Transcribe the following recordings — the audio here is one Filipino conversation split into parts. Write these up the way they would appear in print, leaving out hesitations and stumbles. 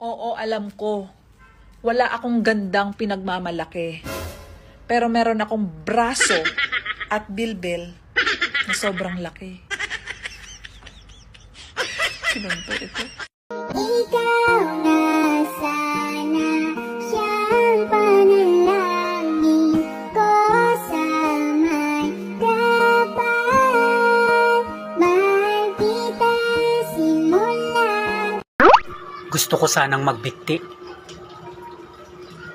Oo, alam ko. Wala akong gandang pinagmamalaki. Pero meron akong braso at bilbil na sobrang laki. Sinunto ito. Ikaw na sana siyang panalangin ko sa may kapal. Mahal kita simula. Gusto ko sanang magbikti.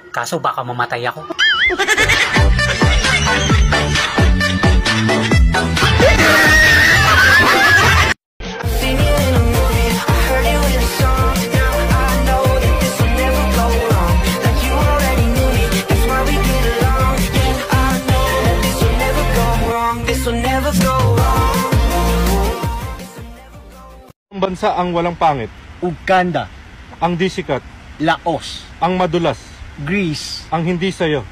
Kaso baka mamatay ako. Ang bansa ang walang pangit, Uganda, ang di sikat, Laos, ang madulas, Greece, ang hindi sayo,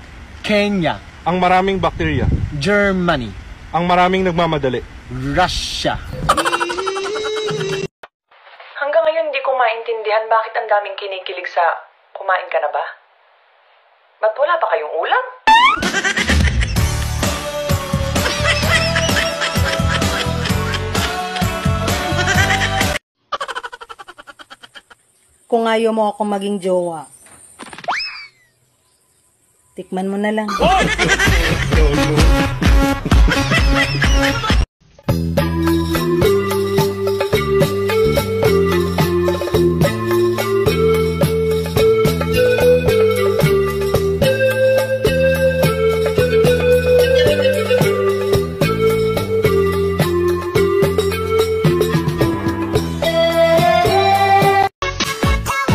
Kenya, ang maraming bakterya, Germany, ang maraming nagmamadali. Russia. Hanggang ngayon di ko maintindihan bakit ang daming kinikilig sa kumain ka na ba? Ba't wala ba kayong ulam? Kung ayaw mo akong maging jowa, tikman mo na lang.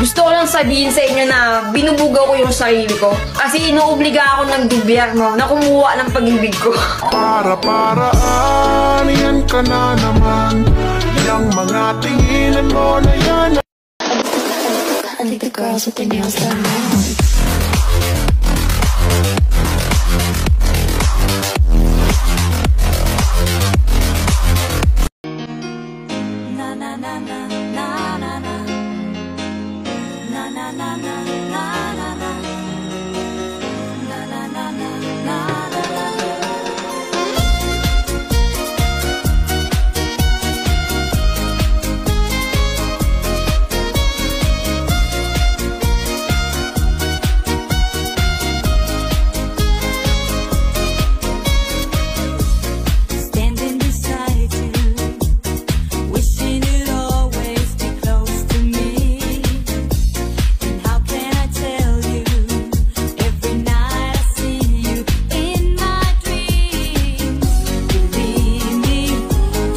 Gusto ko lang sabihin sa inyo na binubugaw ko yung sarili ko kasi inuobliga ako ng gobyerno na kumuha ng pag-ibig ko. Para-paraan, yan ka na naman. Yung mga tinginan mo na yan. I think the girls with their nails done now. Standing beside you, wishing you'd always be close to me. And how can I tell you? Every night I see you in my dreams. Believe me,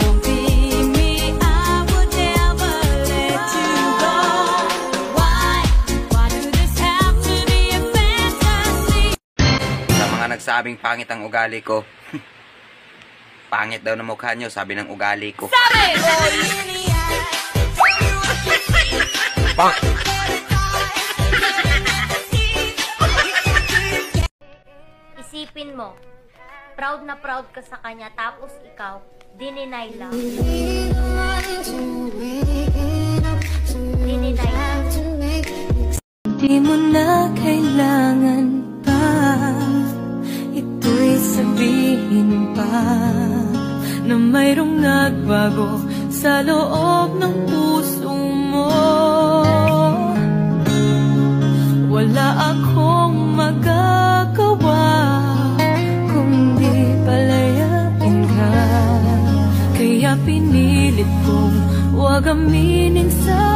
don't leave me. I would never let you go. Why do this have to be a fantasy? Sa mga nagsabing pangit ang ugali ko, pangit daw na mukha nyo, sabi ng ugali ko. Isipin mo, proud na proud ka sa kanya tapos ikaw, dininay lang. Dininay lang. Di mo na kailangan pa ito'y sabihin pa na mayroong nagbago sa loob ng puso mo. Wala akong magagawa kundi palayain ka. Kaya pinilit kong huwag aminin sa